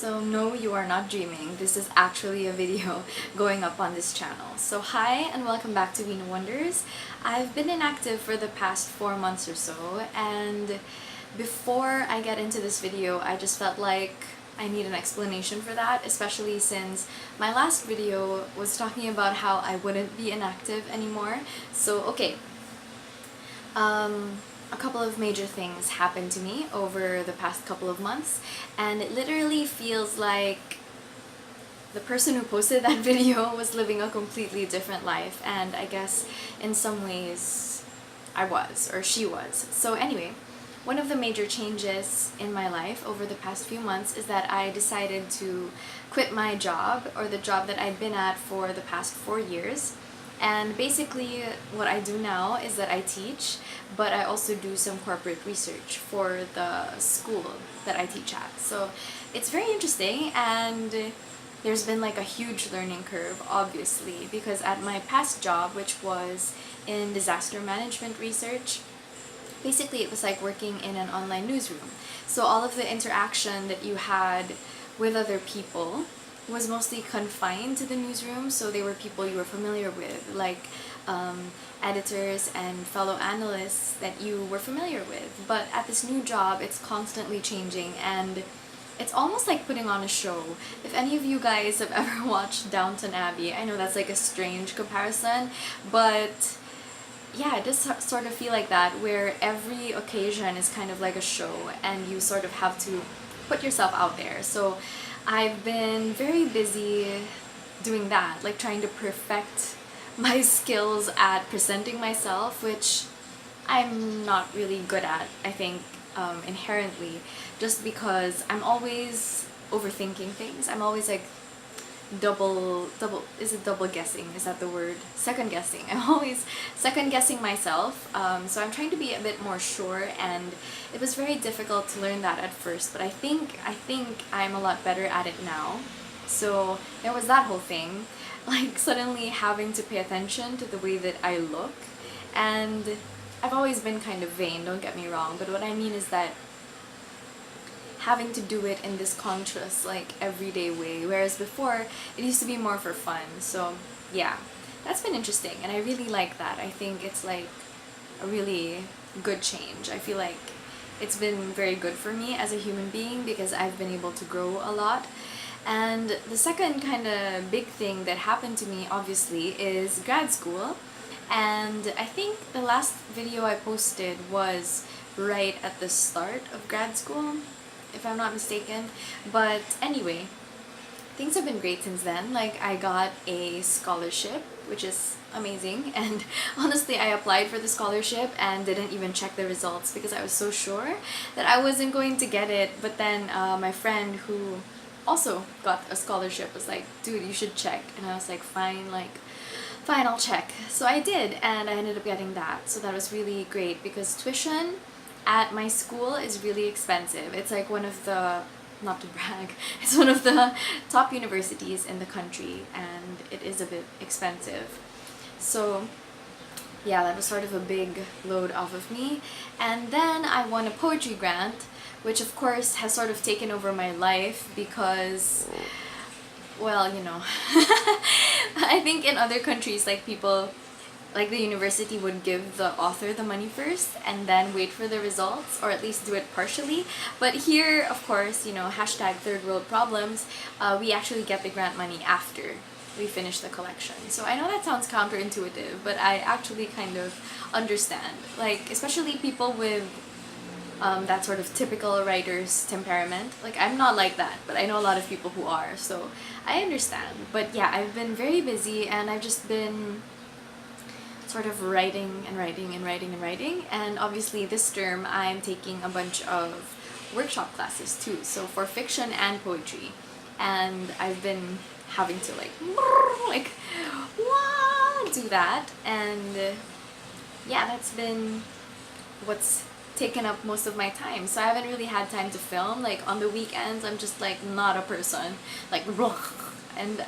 So no, you are not dreaming. This is actually a video going up on this channel. So hi and welcome back to Vino Wonders. I've been inactive for the past 4 months or so, and before I get into this video, I just felt like I need an explanation for that, especially since my last video was talking about how I wouldn't be inactive anymore. So okay, a couple of major things happened to me over the past couple of months, and it literally feels like the person who posted that video was living a completely different life, and I guess in some ways I was, or she was. So anyway, one of the major changes in my life over the past few months is that I decided to quit my job, or the job that I'd been at for the past 4 years. And basically what I do now is that I teach, but I also do some corporate research for the school that I teach at. So it's very interesting, and there's been like a huge learning curve, obviously, because at my past job, which was in disaster management research, basically it was like working in an online newsroom. So all of the interaction that you had with other people was mostly confined to the newsroom, so they were people you were familiar with, like editors and fellow analysts that you were familiar with. But at this new job, it's constantly changing, and it's almost like putting on a show. If any of you guys have ever watched Downton Abbey, I know that's like a strange comparison, but yeah, I just sort of feel like that, where every occasion is kind of like a show and you sort of have to put yourself out there. So I've been very busy doing that, like trying to perfect my skills at presenting myself, which I'm not really good at, I think, inherently, just because I'm always overthinking things. I'm always like is it double guessing? Is that the word? Second guessing. I'm always second guessing myself. So I'm trying to be a bit more sure, and it was very difficult to learn that at first, but I think I'm a lot better at it now. So there was that whole thing, like suddenly having to pay attention to the way that I look. And I've always been kind of vain, don't get me wrong, but what I mean is that having to do it in this conscious, like, everyday way, whereas before it used to be more for fun. So yeah, that's been interesting, and I really like that. I think it's like a really good change. I feel like it's been very good for me as a human being because I've been able to grow a lot. And the second kind of big thing that happened to me, obviously, is grad school. And I think the last video I posted was right at the start of grad school, if I'm not mistaken. But anyway, things have been great since then. Like, I got a scholarship, which is amazing, and honestly I applied for the scholarship and didn't even check the results because I was so sure that I wasn't going to get it. But then my friend who also got a scholarship was like, dude, you should check. And I was like, fine, I'll check. So I did, and I ended up getting that. So that was really great because tuition at my school is really expensive. It's like one of the, not to brag, it's one of the top universities in the country, and it is a bit expensive. So yeah, that was sort of a big load off of me. And then I won a poetry grant, which of course has sort of taken over my life because, well, you know, I think in other countries, like, people, like, the university would give the author the money first and then wait for the results, or at least do it partially. But here, of course, you know, hashtag third world problems, we actually get the grant money after we finish the collection. So I know that sounds counterintuitive, but I actually kind of understand. Like, especially people with that sort of typical writer's temperament. Like, I'm not like that, but I know a lot of people who are, so I understand. But yeah, I've been very busy, and I've just been sort of writing and writing and writing and writing. And obviously this term I'm taking a bunch of workshop classes too, so for fiction and poetry, and I've been having to like do that. And yeah, that's been what's taken up most of my time. So I haven't really had time to film. Like, on the weekends I'm just like not a person, like, and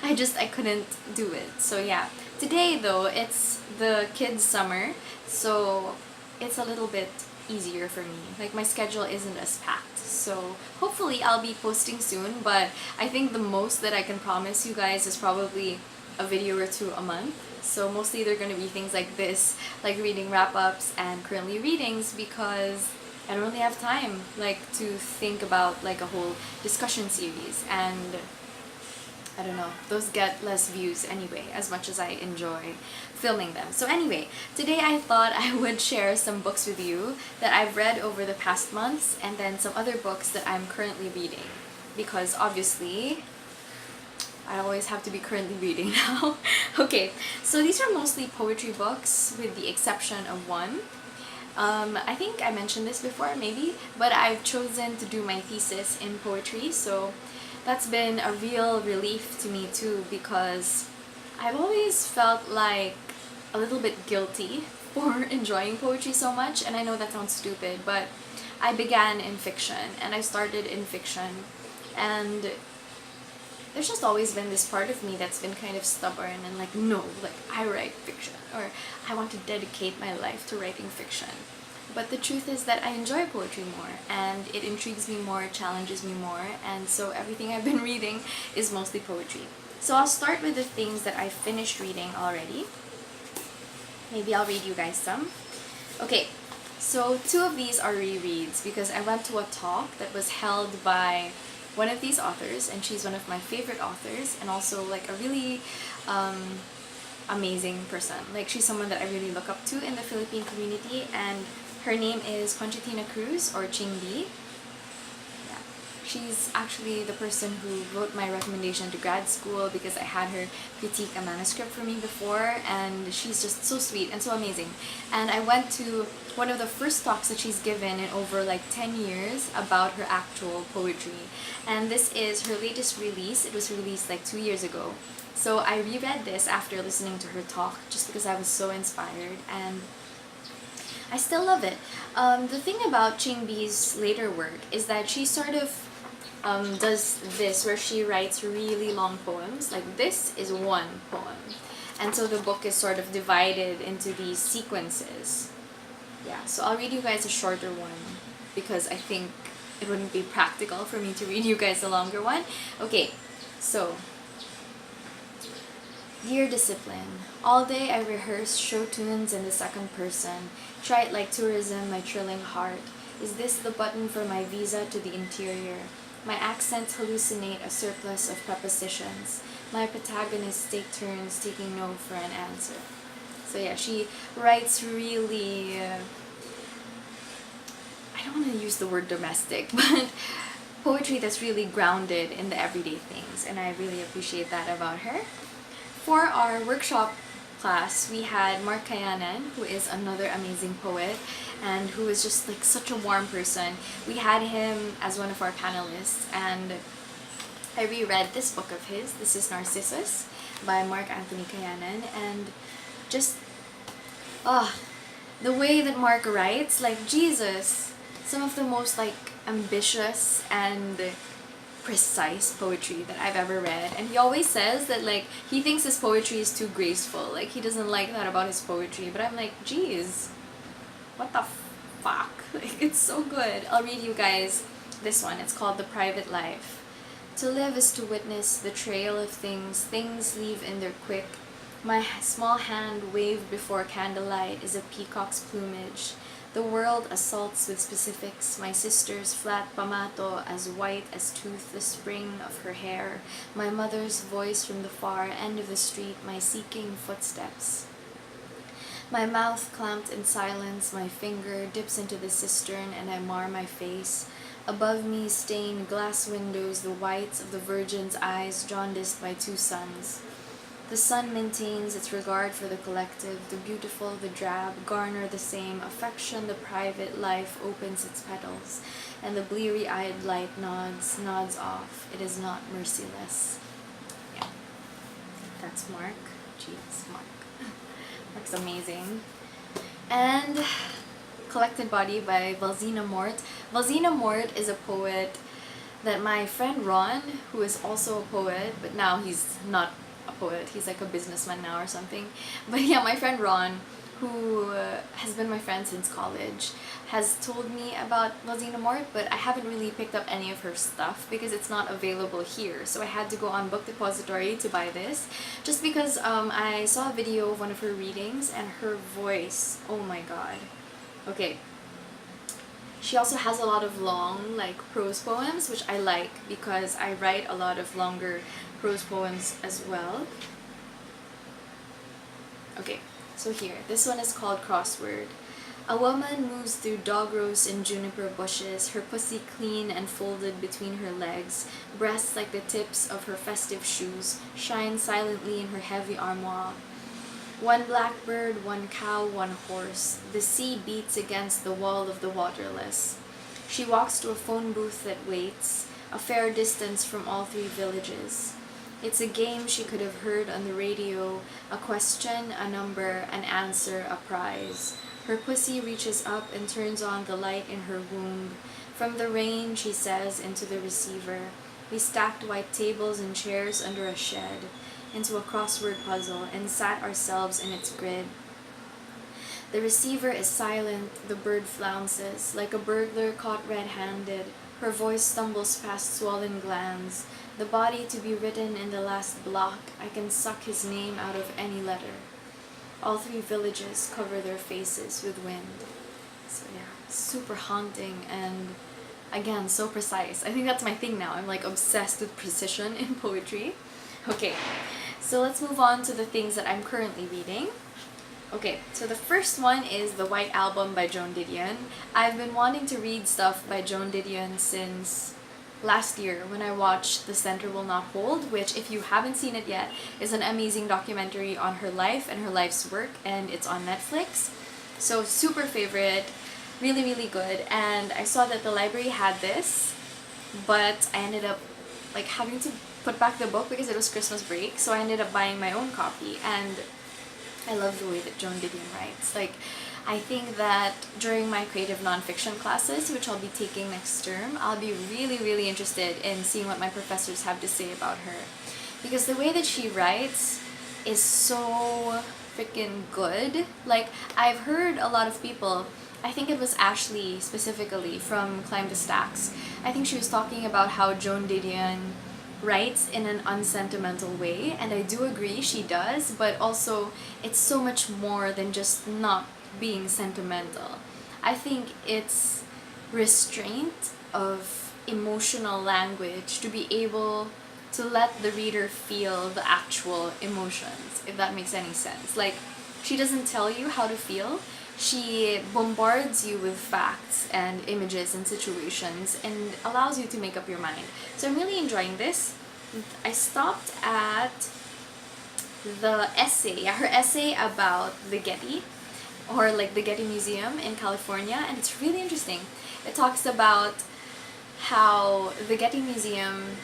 I couldn't do it. So yeah, today though, it's the kids' summer, so it's a little bit easier for me. Like my schedule isn't as packed. So hopefully I'll be posting soon, but I think the most that I can promise you guys is probably a video or two a month. So mostly they're going to be things like this, like reading wrap-ups and currently readings, because I don't really have time like to think about like a whole discussion series, and I don't know, those get less views anyway, as much as I enjoy filming them. So anyway, today I thought I would share some books with you that I've read over the past months, and then some other books that I'm currently reading, because obviously I always have to be currently reading now. Okay, so these are mostly poetry books with the exception of one. I think I mentioned this before maybe, but I've chosen to do my thesis in poetry, so that's been a real relief to me too, because I've always felt like a little bit guilty for enjoying poetry so much, and I know that sounds stupid, but I began in fiction and I started in fiction, and there's just always been this part of me that's been kind of stubborn and like, no, like I write fiction, or I want to dedicate my life to writing fiction. But the truth is that I enjoy poetry more, and it intrigues me more, challenges me more, and so everything I've been reading is mostly poetry. So I'll start with the things that I finished reading already. Maybe I'll read you guys some. Okay, so two of these are rereads because I went to a talk that was held by one of these authors, and she's one of my favorite authors, and also like a really amazing person. Like she's someone that I really look up to in the Philippine community, and her name is Conchitina Cruz, or Ching B. Yeah. She's actually the person who wrote my recommendation to grad school, because I had her critique a manuscript for me before, and she's just so sweet and so amazing. And I went to one of the first talks that she's given in over like 10 years about her actual poetry. And this is her latest release. It was released like 2 years ago. So I reread this after listening to her talk just because I was so inspired, and I still love it. The thing about Ching B's later work is that she sort of does this where she writes really long poems. Like this is one poem. And so the book is sort of divided into these sequences. Yeah, so I'll read you guys a shorter one because I think it wouldn't be practical for me to read you guys a longer one. Okay, so Dear Discipline, all day I rehearse show tunes in the second person, try it like tourism, my trilling heart. Is this the button for my visa to the interior? My accents hallucinate a surplus of prepositions. My protagonists take turns taking no for an answer. So yeah, she writes really, I don't want to use the word domestic, but poetry that's really grounded in the everyday things, and I really appreciate that about her. For our workshop class, we had Mort Cayanan, who is another amazing poet and who is just like such a warm person. We had him as one of our panelists, and I reread this book of his. This is Narcissus by Mark Anthony Cayanan, and just the way that Mark writes, like Jesus, some of the most like ambitious and precise poetry that I've ever read. And he always says that like he thinks his poetry is too graceful, like he doesn't like that about his poetry, but I'm like, geez, what the fuck, like it's so good. I'll read you guys this one. It's called The Private Life. To live is to witness the trail of things leave in their quick. My small hand waved before candlelight is a peacock's plumage. The world assaults with specifics, my sister's flat pamato as white as tooth, the spring of her hair, my mother's voice from the far end of the street, my seeking footsteps. My mouth clamped in silence, my finger dips into the cistern and I mar my face. Above me stained glass windows, the whites of the virgin's eyes jaundiced by two suns. The sun maintains its regard for the collective, the beautiful, the drab, garner the same affection, the private life opens its petals, and the bleary-eyed light nods off. It is not merciless. Yeah, that's Mark. Jeez, Mark. Mark's amazing. And Collected Body by Valzhyna Mort. Valzhyna Mort is a poet that my friend Ron, who is also a poet, but now he's not a poet, he's like a businessman now or something. But yeah, my friend Ron who has been my friend since college, has told me about Valzhyna Mort, but I haven't really picked up any of her stuff because it's not available here. So I had to go on Book Depository to buy this, just because I saw a video of one of her readings and her voice, oh my god. Okay. She also has a lot of long, like, prose poems, which I like because I write a lot of longer prose poems as well. Okay, so here, this one is called Crossword. A woman moves through dog rose and juniper bushes, her pussy clean and folded between her legs, breasts like the tips of her festive shoes, shine silently in her heavy armoire. One blackbird, one cow, one horse. The sea beats against the wall of the waterless. She walks to a phone booth that waits, a fair distance from all three villages. It's a game she could have heard on the radio, a question, a number, an answer, a prize. Her pussy reaches up and turns on the light in her womb. From the rain, she says, into the receiver. We stacked white tables and chairs under a shed, into a crossword puzzle, and sat ourselves in its grid. The receiver is silent, the bird flounces, like a burglar caught red-handed. Her voice stumbles past swollen glands. The body to be written in the last block, I can suck his name out of any letter. All three villages cover their faces with wind. So yeah, super haunting and, again, so precise. I think that's my thing now. I'm like obsessed with precision in poetry. Okay, so let's move on to the things that I'm currently reading. Okay, so the first one is The White Album by Joan Didion. I've been wanting to read stuff by Joan Didion since last year when I watched The Center Will Not Hold, which, if you haven't seen it yet, is an amazing documentary on her life and her life's work, and it's on Netflix. So super favorite, really, really good. And I saw that the library had this, but I ended up like having to put back the book because it was Christmas break, so I ended up buying my own copy. And I love the way that Joan Didion writes. Like, I think that during my creative nonfiction classes, which I'll be taking next term, I'll be really, really interested in seeing what my professors have to say about her. Because the way that she writes is so freaking good. Like, I've heard a lot of people, I think it was Ashley specifically from Climb the Stacks, I think she was talking about how Joan Didion writes in an unsentimental way, and I do agree she does, but also it's so much more than just not being sentimental. I think it's restraint of emotional language to be able to let the reader feel the actual emotions, if that makes any sense. Like, she doesn't tell you how to feel, she bombards you with facts and images and situations and allows you to make up your mind. So I'm really enjoying this. I stopped at the essay, her essay about the Getty, or like the Getty Museum in California, and it's really interesting. It talks about how the Getty Museum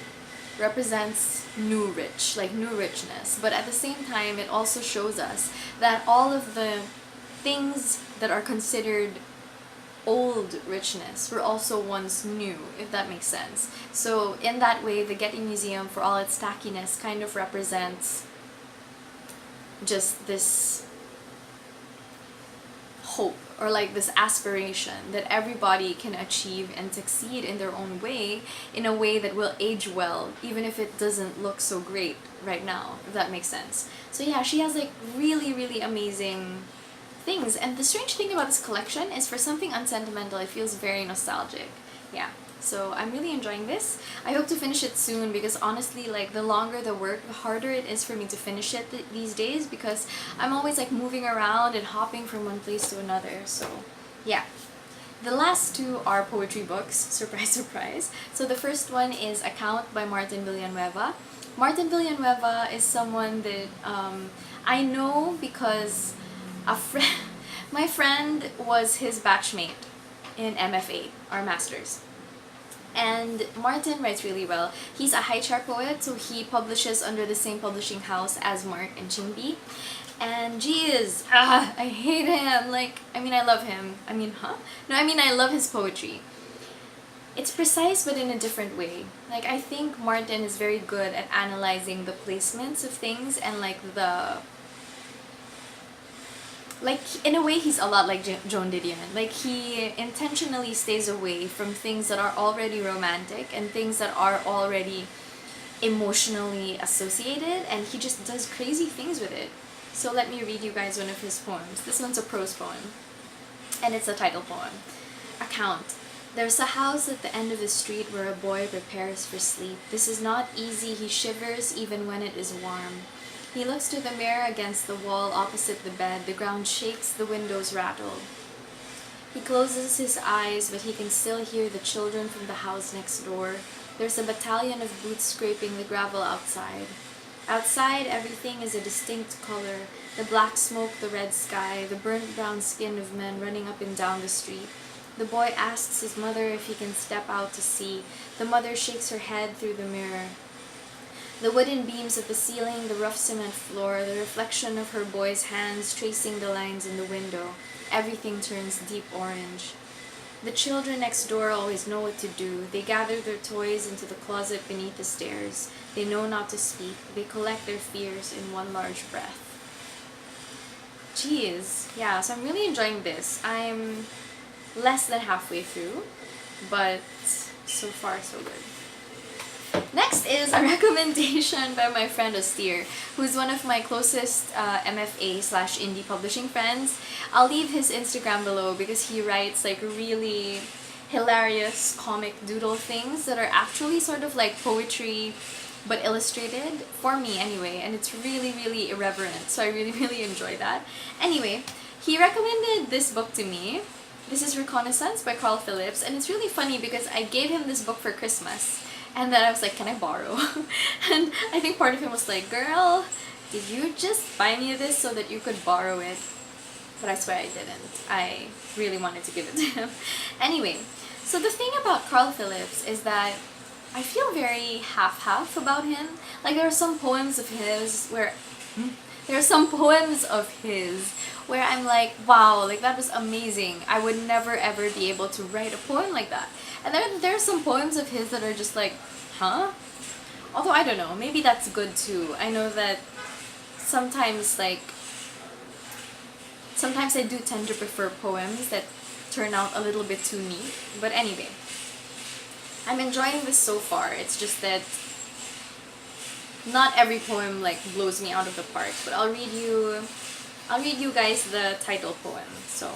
represents new rich, like new richness, but at the same time it also shows us that all of the things that are considered old richness were also once new, if that makes sense. So in that way, the Getty Museum, for all its tackiness, kind of represents just this hope, or like this aspiration that everybody can achieve and succeed in their own way, in a way that will age well, even if it doesn't look so great right now, if that makes sense. So yeah, she has like really, really amazing things, and the strange thing about this collection is for something unsentimental, it feels very nostalgic. Yeah, so I'm really enjoying this. I hope to finish it soon, because honestly, like, the longer the work, the harder it is for me to finish it these days, because I'm always like moving around and hopping from one place to another. So yeah, the last two are poetry books. Surprise, surprise. So the first one is Account by Martin Villanueva. Martin Villanueva is someone that I know because my friend was his batchmate in MFA, our masters. And Martin writes really well. He's a high chart poet, so he publishes under the same publishing house as Mort and Chingbi. And geez, I hate him. Like, I mean, I love him. I mean, I love his poetry. It's precise, but in a different way. Like, I think Martin is very good at analyzing the placements of things and like the like, in a way, he's a lot like Joan Didion. Like, he intentionally stays away from things that are already romantic and things that are already emotionally associated, and he just does crazy things with it. So let me read you guys one of his poems. This one's a prose poem, and it's a title poem. Account. There's a house at the end of the street where a boy prepares for sleep. This is not easy. He shivers even when it is warm. He looks to the mirror against the wall opposite the bed. The ground shakes, the windows rattle. He closes his eyes, but he can still hear the children from the house next door. There's a battalion of boots scraping the gravel outside. Outside, everything is a distinct color. The black smoke, the red sky, the burnt brown skin of men running up and down the street. The boy asks his mother if he can step out to see. The mother shakes her head through the mirror. The wooden beams of the ceiling, the rough cement floor, the reflection of her boy's hands tracing the lines in the window. Everything turns deep orange. The children next door always know what to do. They gather their toys into the closet beneath the stairs. They know not to speak. They collect their fears in one large breath. Jeez. Yeah, so I'm really enjoying this. I'm less than halfway through, but so far so good. Next is a recommendation by my friend Austere, who's one of my closest MFA/indie publishing friends. I'll leave his Instagram below because he writes like really hilarious comic doodle things that are actually sort of like poetry but illustrated, for me anyway, and it's really, really irreverent, so I really, really enjoy that. Anyway, he recommended this book to me. This is Reconaissance by Carl Phillips, and it's really funny because I gave him this book for Christmas, and then I was like, can I borrow? And I think part of him was like, girl, did you just buy me this so that you could borrow it? But I swear I didn't. I really wanted to give it to him. Anyway, so the thing about Carl Phillips is that I feel very half-half about him. Like, there are some poems of his where I'm like, wow, like that was amazing. I would never ever be able to write a poem like that. And there are some poems of his that are just like, huh? Although I don't know, maybe that's good too. I know that sometimes I do tend to prefer poems that turn out a little bit too neat. But anyway, I'm enjoying this so far. It's just that not every poem like blows me out of the park, but I'll read you guys the title poem. So,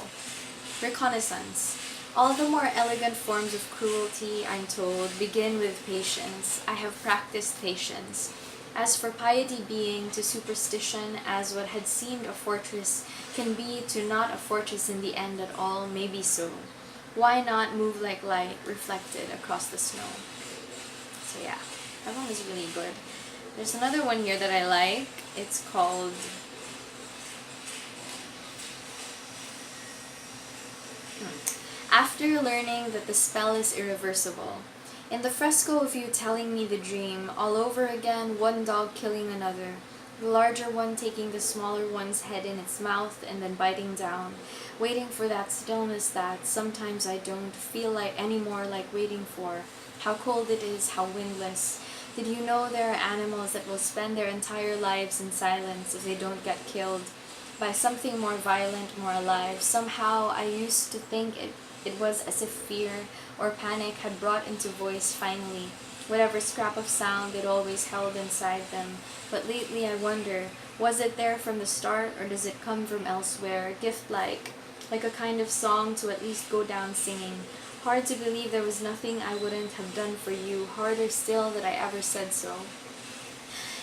Reconaissance. All the more elegant forms of cruelty, I'm told, begin with patience. I have practiced patience. As for piety being to superstition as what had seemed a fortress can be to not a fortress in the end at all, maybe so. Why not move like light reflected across the snow? So yeah, that one was really good. There's another one here that I like. It's called After Learning That the Spell is Irreversible. In the fresco of you telling me the dream, all over again, one dog killing another, the larger one taking the smaller one's head in its mouth and then biting down, waiting for that stillness that sometimes I don't feel like anymore like waiting for. How cold it is, how windless. Did you know there are animals that will spend their entire lives in silence if they don't get killed by something more violent, more alive? Somehow I used to think it was as if fear or panic had brought into voice finally, whatever scrap of sound it always held inside them. But lately I wonder, was it there from the start or does it come from elsewhere, gift-like, like a kind of song to at least go down singing? Hard to believe there was nothing I wouldn't have done for you, harder still that I ever said so.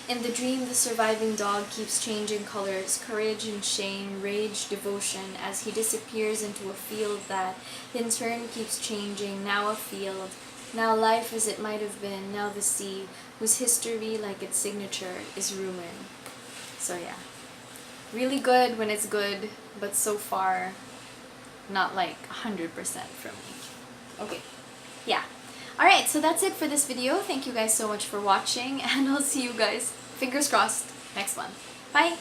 In the dream, the surviving dog keeps changing colors, courage and shame, rage, devotion, as he disappears into a field that, in turn, keeps changing, now a field, now life as it might have been, now the sea, whose history, like its signature, is ruin. So yeah, really good when it's good, but so far, not like 100% from me. Okay, yeah. Alright, so that's it for this video. Thank you guys so much for watching, and I'll see you guys, fingers crossed, next one. Bye!